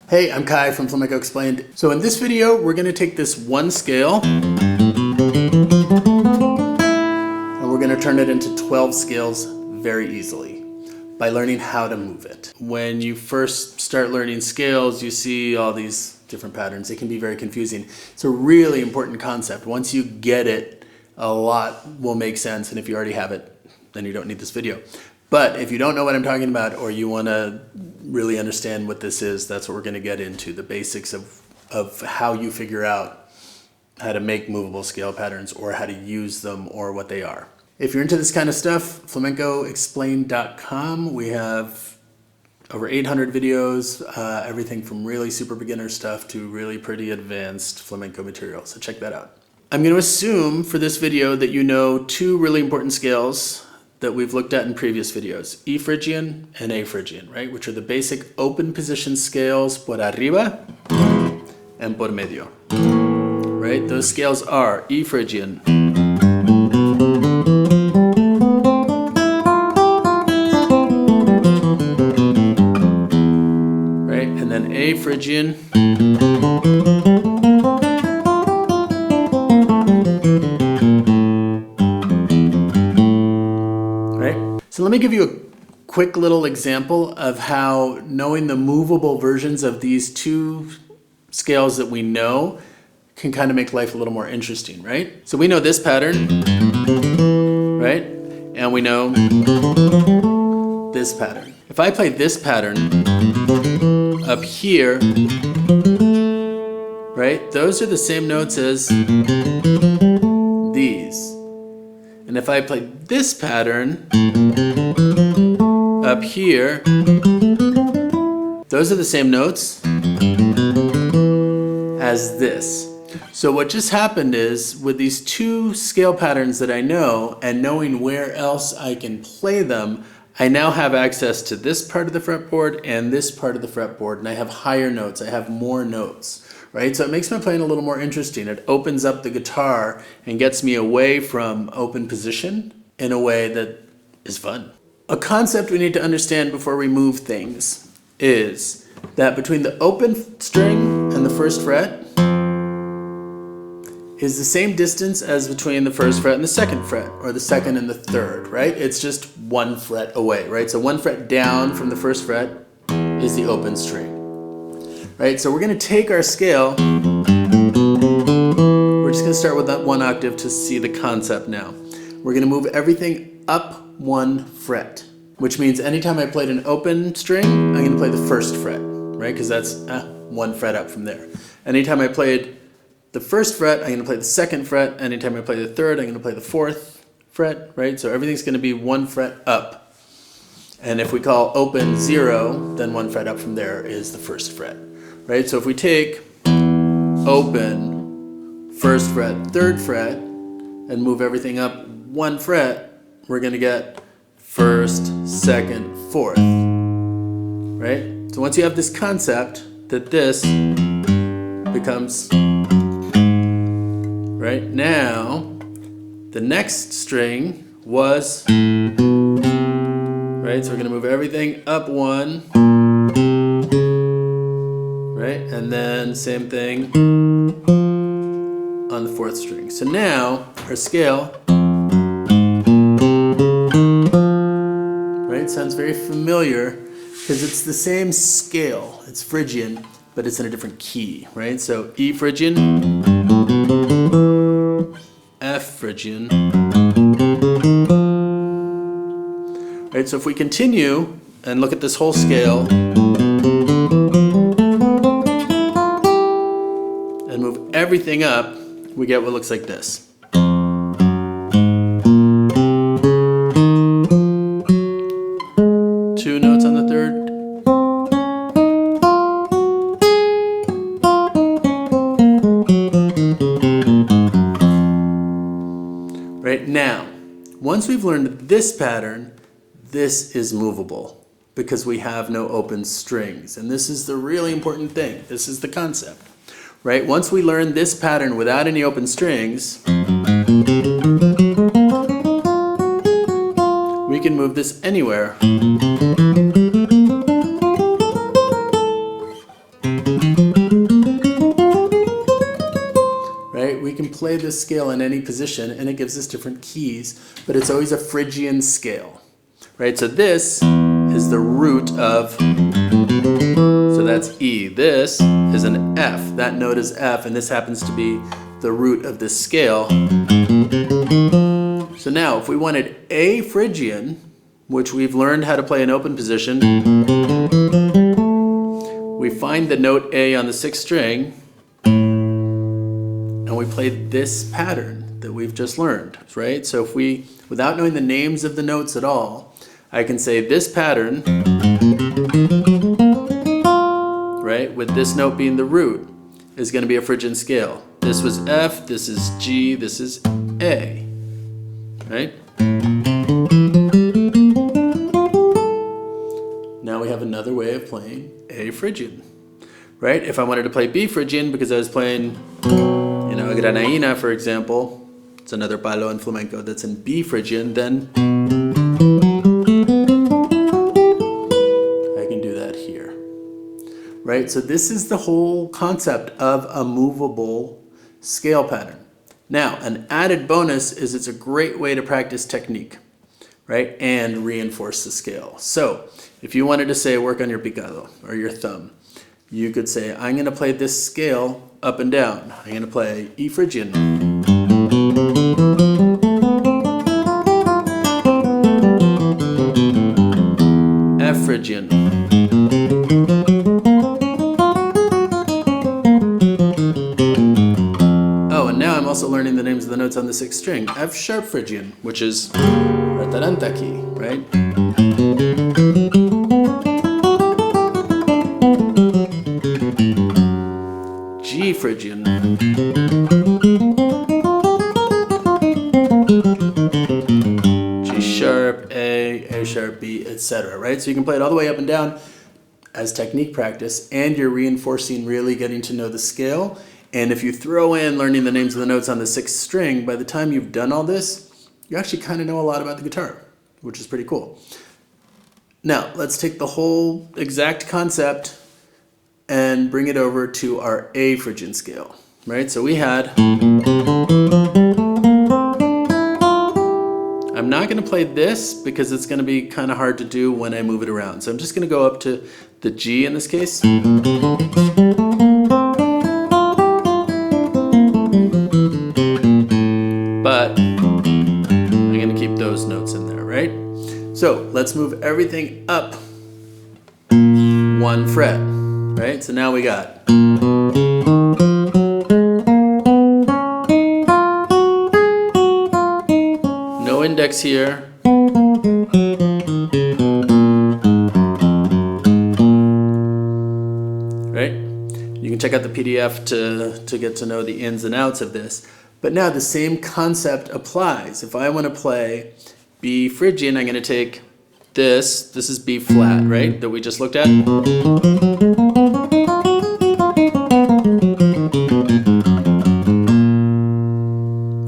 Hey, I'm Kai from Flamenco Explained. So in this video, we're gonna take this one scale and we're gonna turn it into 12 scales very easily by learning how to move it. When you first start learning scales, you see all these different patterns. It can be very confusing. It's a really important concept. Once you get it, a lot will make sense, and if you already have it, then you don't need this video. But if you don't know what I'm talking about, or you want to really understand what this is, that's what we're going to get into, the basics of how you figure out how to make movable scale patterns, or how to use them, or what they are. If you're into this kind of stuff, FlamencoExplained.com, we have over 800 videos, everything from really super beginner stuff to really pretty advanced flamenco material, so check that out. I'm going to assume for this video that you know two really important scales that we've looked at in previous videos, E Phrygian and A Phrygian, right? Which are the basic open position scales por arriba and por medio, right? Those scales are E Phrygian, right? And then A Phrygian, so let me give you a quick little example of how knowing the movable versions of these two scales that we know can kind of make life a little more interesting, right? So we know this pattern, right? And we know this pattern. If I play this pattern up here, right? Those are the same notes as these. And if I play this pattern up here, those are the same notes as this. So what just happened is, with these two scale patterns that I know, and knowing where else I can play them, I now have access to this part of the fretboard and this part of the fretboard, and I have higher notes, I have more notes. Right? So it makes my playing a little more interesting. It opens up the guitar and gets me away from open position in a way that is fun. A concept we need to understand before we move things is that between the open string and the first fret is the same distance as between the first fret and the second fret, or the second and the third, right? It's just one fret away, right? So one fret down from the first fret is the open string. Right, so we're going to take our scale, we're just going to start with that one octave to see the concept now. We're going to move everything up one fret, which means anytime I played an open string, I'm going to play the first fret, right, because that's one fret up from there. Anytime I played the first fret, I'm going to play the second fret. Anytime I play the third, I'm going to play the fourth fret, right? So everything's going to be one fret up. And if we call open 0, then one fret up from there is the first fret. Right, so if we take open, first fret, third fret, and move everything up one fret, we're going to get first, second, fourth. Right? So once you have this concept that this becomes, right, now the next string was, right, so we're going to move everything up one. Right, and then same thing on the fourth string. So now our scale, right, sounds very familiar because it's the same scale. It's Phrygian, but it's in a different key, right? So E Phrygian, F Phrygian. Right, so if we continue and look at this whole scale, everything up, we get what looks like this. Two notes on the third. Right now, once we've learned this pattern, this is movable because we have no open strings. And this is the really important thing. This is the concept. Right? Once we learn this pattern without any open strings, we can move this anywhere. play this scale in any position and it gives us different keys, but it's always a Phrygian scale, right? So this is the root of, so that's E. This is an F. That note is F, and this happens to be the root of this scale. So now, if we wanted A Phrygian, which we've learned how to play in open position, we find the note A on the 6th string, and we play this pattern that we've just learned, right? So if we, without knowing the names of the notes at all, I can say this pattern, right, with this note being the root, is going to be a Phrygian scale. This was F, this is G, this is A, right? Now we have another way of playing A Phrygian, right? If I wanted to play B Phrygian because I was playing, you know, a Granaína, for example, it's another palo in flamenco that's in B Phrygian, then I can do that here, right? So this is the whole concept of a movable scale pattern. Now, an added bonus is it's a great way to practice technique, right? And reinforce the scale. So if you wanted to say work on your picado or your thumb, you could say, I'm going to play this scale up and down. I'm going to play E Phrygian, F Phrygian, oh, and now I'm also learning the names of the notes on the 6th string. F sharp Phrygian, which is Rataranta key, right? G Phrygian, G sharp, A sharp, B, etc. Right? So you can play it all the way up and down as technique practice, and you're reinforcing really getting to know the scale. And if you throw in learning the names of the notes on the 6th string, by the time you've done all this, you actually kind of know a lot about the guitar, which is pretty cool. Now, let's take the whole exact concept and bring it over to our A Phrygian scale, right? So we had, I'm not going to play this because it's going to be kind of hard to do when I move it around. So I'm just going to go up to the G in this case. But I'm going to keep those notes in there, right? So let's move everything up 1 fret. Right, so now we got no index here, right? You can check out the PDF to get to know the ins and outs of this. But now the same concept applies. If I want to play B Phrygian, I'm going to take this is B flat, right, that we just looked at.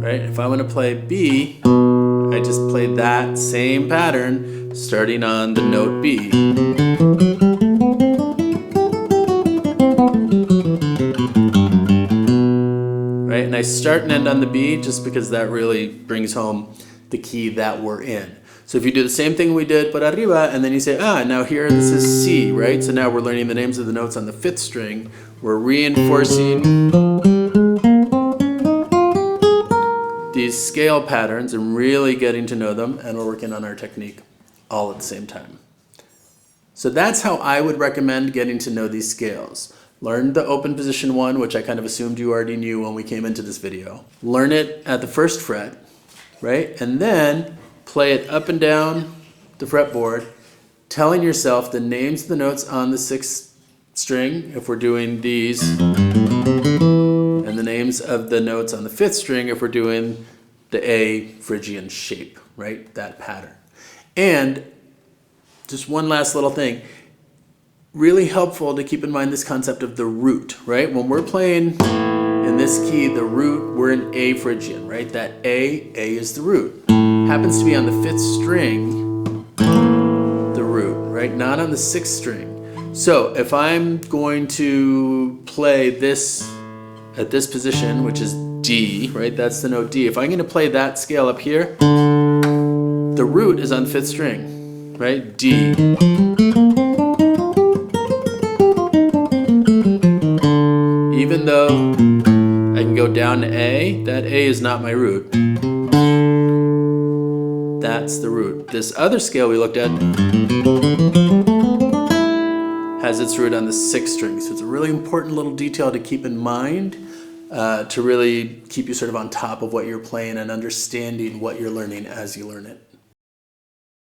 Right, if I want to play B, I just play that same pattern starting on the note B. Right, and I start and end on the B just because that really brings home the key that we're in. So if you do the same thing we did, por arriba, and then you say, now here this is C, right? So now we're learning the names of the notes on the 5th string. We're reinforcing these scale patterns and really getting to know them, and we're working on our technique all at the same time. So that's how I would recommend getting to know these scales. Learn the open position one, which I kind of assumed you already knew when we came into this video. Learn it at the 1st fret, right? And then play it up and down the fretboard, telling yourself the names of the notes on the 6th string, if we're doing these, and the names of the notes on the 5th string, if we're doing the A Phrygian shape, right? That pattern. And just one last little thing, really helpful to keep in mind this concept of the root, right? When we're playing in this key, the root, we're in A Phrygian, right? That A is the root. Happens to be on the 5th string, the root, right? Not on the 6th string. So if I'm going to play this at this position, which is D D, right? That's the note D. If I'm going to play that scale up here, the root is on 5th string, right? D. Even though I can go down to A, that A is not my root. That's the root. This other scale we looked at has its root on the 6th string. So it's a really important little detail to keep in mind to really keep you sort of on top of what you're playing and understanding what you're learning as you learn it.